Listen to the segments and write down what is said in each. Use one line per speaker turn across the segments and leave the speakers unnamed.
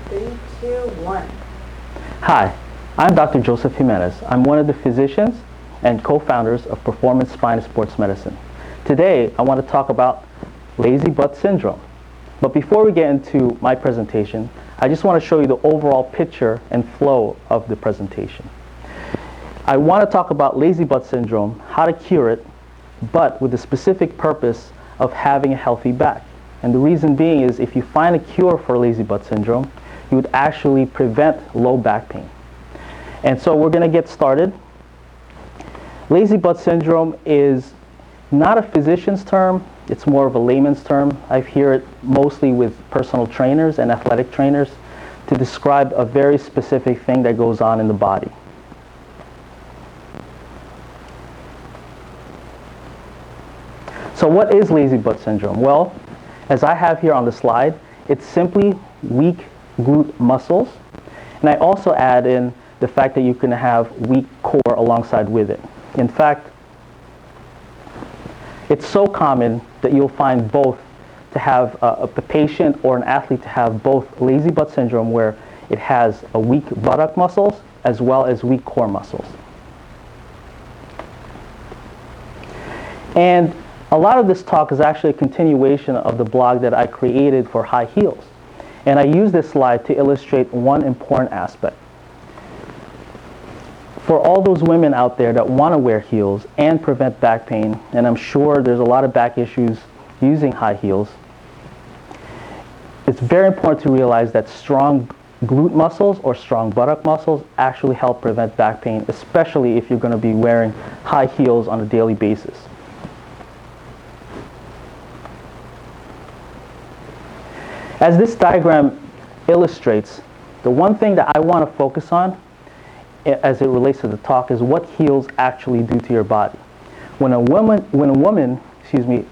3, 2, 1.
Hi, I'm Dr. Joseph Jimenez. I'm one of the physicians and co-founders of Performance Spine and Sports Medicine. Today, I want to talk about lazy butt syndrome. But before we get into my presentation, I just want to show you the overall picture and flow of the presentation. I want to talk about lazy butt syndrome, how to cure it, but with the specific purpose of having a healthy back. And the reason being is if you find a cure for lazy butt syndrome, you would actually prevent low back pain. And so we're going to get started. Lazy butt syndrome is not a physician's term, it's more of a layman's term. I hear it mostly with personal trainers and athletic trainers to describe a very specific thing that goes on in the body. So what is lazy butt syndrome? Well, as I have here on the slide, it's simply weak glute muscles. And I also add in the fact that you can have weak core alongside with it. In fact, it's so common that you'll find both to have a patient or an athlete to have both lazy butt syndrome where it has a weak buttock muscles as well as weak core muscles. And a lot of this talk is actually a continuation of the blog that I created for high heels. And I use this slide to illustrate one important aspect. For all those women out there that want to wear heels and prevent back pain, and I'm sure there's a lot of back issues using high heels, it's very important to realize that strong glute muscles or strong buttock muscles actually help prevent back pain, especially if you're going to be wearing high heels on a daily basis. As this diagram illustrates, the one thing that I want to focus on as it relates to the talk is what heels actually do to your body. When a woman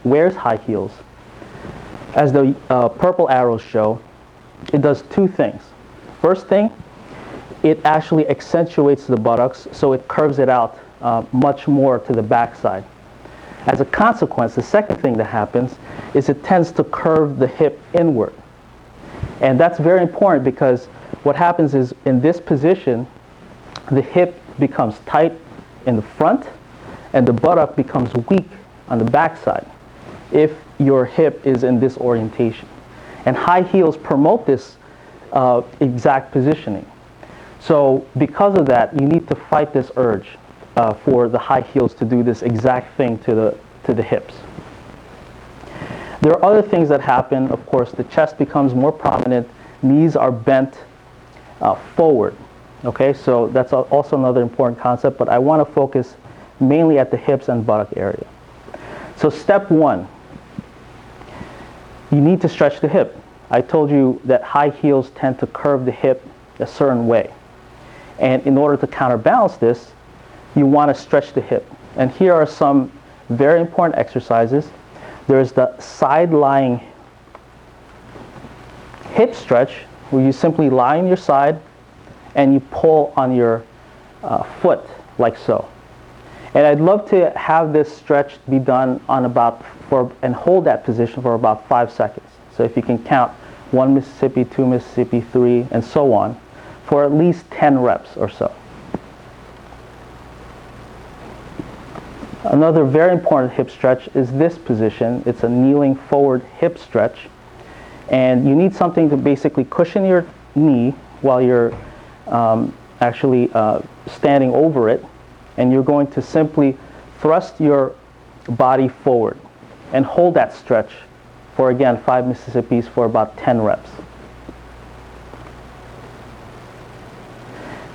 wears high heels, as the purple arrows show, it does two things. First thing, it actually accentuates the buttocks, so it curves it out much more to the backside. As a consequence, the second thing that happens is it tends to curve the hip inward. And that's very important because what happens is in this position, the hip becomes tight in the front and the buttock becomes weak on the backside if your hip is in this orientation. And high heels promote this exact positioning. So because of that, you need to fight this urge for the high heels to do this exact thing to the hips. There are other things that happen. Of course, the chest becomes more prominent, knees are bent forward. Okay, so that's also another important concept, but I want to focus mainly at the hips and buttock area. So step one, you need to stretch the hip. I told you that high heels tend to curve the hip a certain way. And in order to counterbalance this, you want to stretch the hip. And here are some very important exercises. There's the side-lying hip stretch, where you simply lie on your side and you pull on your foot like so. And I'd love to have this stretch be done on and hold that position for about 5 seconds. So if you can count 1 Mississippi, 2 Mississippi, 3, and so on, for at least 10 reps or so. Another very important hip stretch is this position. It's a kneeling forward hip stretch. And you need something to basically cushion your knee while you're actually standing over it. And you're going to simply thrust your body forward and hold that stretch for, again, 5 Mississippis for about 10 reps.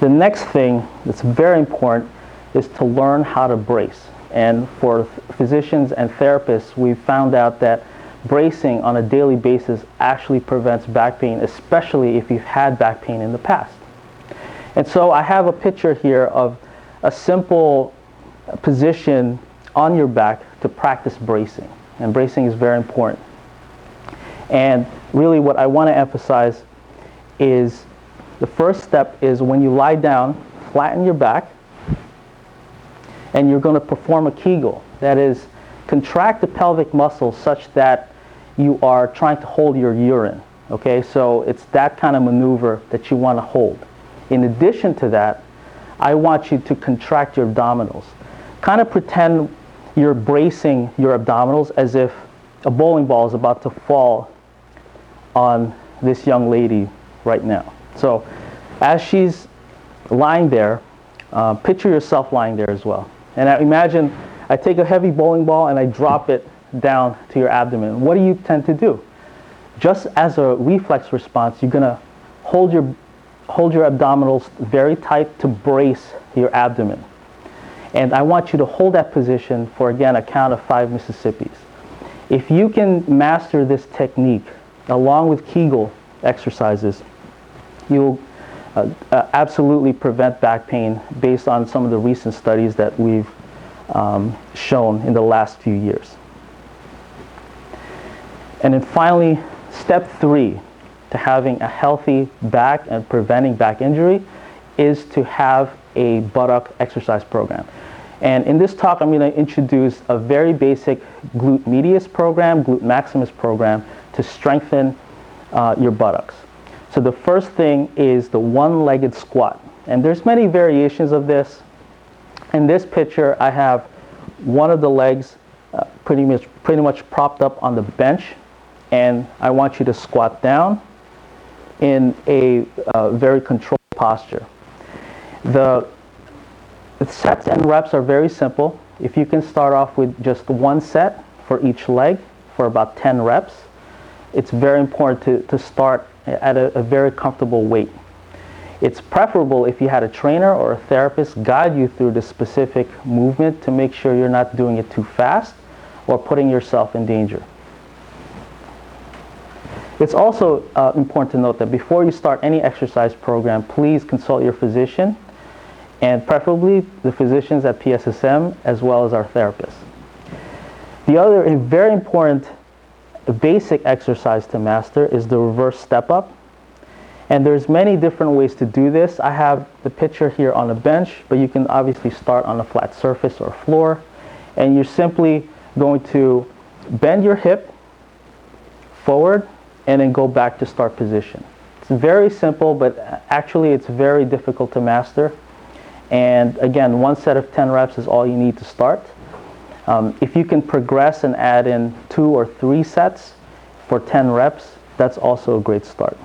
The next thing that's very important is to learn how to brace. And for physicians and therapists, we've found out that bracing on a daily basis actually prevents back pain, especially if you've had back pain in the past. And so I have a picture here of a simple position on your back to practice bracing. And bracing is very important. And really what I want to emphasize is the first step is when you lie down, flatten your back, and you're going to perform a Kegel. That is, contract the pelvic muscles such that you are trying to hold your urine. Okay, so it's that kind of maneuver that you want to hold. In addition to that, I want you to contract your abdominals. Kind of pretend you're bracing your abdominals as if a bowling ball is about to fall on this young lady right now. So as she's lying there, picture yourself lying there as well. And imagine I take a heavy bowling ball and I drop it down to your abdomen. What do you tend to do? Just as a reflex response, you're going to hold your abdominals very tight to brace your abdomen. And I want you to hold that position for, again, a count of 5 Mississippis. If you can master this technique along with Kegel exercises, you'll absolutely prevent back pain based on some of the recent studies that we've shown in the last few years. And then finally, step 3 to having a healthy back and preventing back injury is to have a buttock exercise program. And in this talk, I'm going to introduce a very basic glute medius program, glute maximus program to strengthen your buttocks. So the first thing is the one-legged squat. And there's many variations of this. In this picture, I have one of the legs pretty much propped up on the bench, and I want you to squat down in a very controlled posture. The sets and reps are very simple. If you can start off with just one set for each leg for about 10 reps, it's very important to start at a very comfortable weight. It's preferable if you had a trainer or a therapist guide you through the specific movement to make sure you're not doing it too fast or putting yourself in danger. It's also important to note that before you start any exercise program, please consult your physician, and preferably the physicians at PSSM as well as our therapists. The other very important basic exercise to master is the reverse step up. And there's many different ways to do this. I have the picture here on a bench, but you can obviously start on a flat surface or floor. And you're simply going to bend your hip forward and then go back to start position. It's very simple, but actually it's very difficult to master. And again, one set of 10 reps is all you need to start. If you can progress and add in 2 or 3 sets for 10 reps, that's also a great start.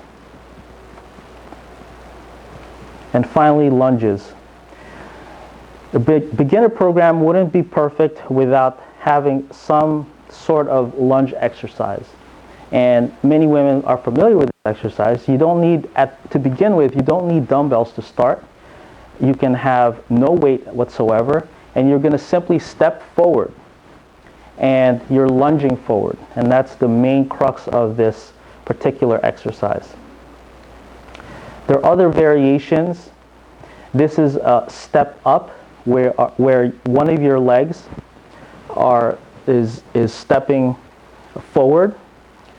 And finally, lunges. The beginner program wouldn't be perfect without having some sort of lunge exercise. And many women are familiar with this exercise. You don't need, to begin with, you don't need dumbbells to start. You can have no weight whatsoever, and you're going to simply step forward, and you're lunging forward. And that's the main crux of this particular exercise. There are other variations. This is a step up where one of your legs is stepping forward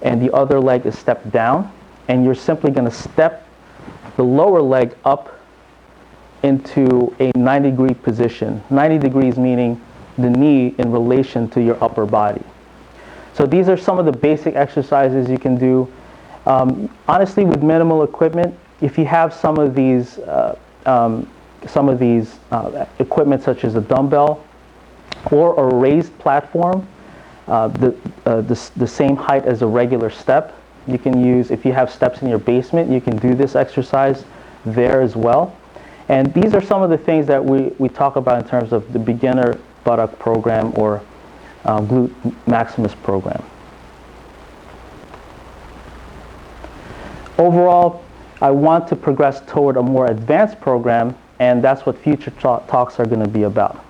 and the other leg is stepped down, and you're simply going to step the lower leg up into a 90-degree position. 90 degrees meaning the knee in relation to your upper body. So these are some of the basic exercises you can do. Honestly, with minimal equipment, if you have some of these equipment such as a dumbbell or a raised platform, the same height as a regular step, you can use. If you have steps in your basement, you can do this exercise there as well. And these are some of the things that we talk about in terms of the beginner buttock program or glute maximus program. Overall, I want to progress toward a more advanced program, and that's what future talks are going to be about.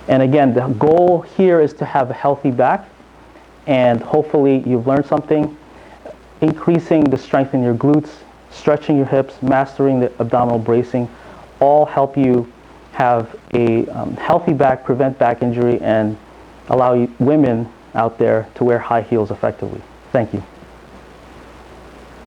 And again, the goal here is to have a healthy back, and hopefully you've learned something. Increasing the strength in your glutes, stretching your hips, mastering the abdominal bracing, all help you have a healthy back, prevent back injury, and allow women out there to wear high heels effectively. Thank you.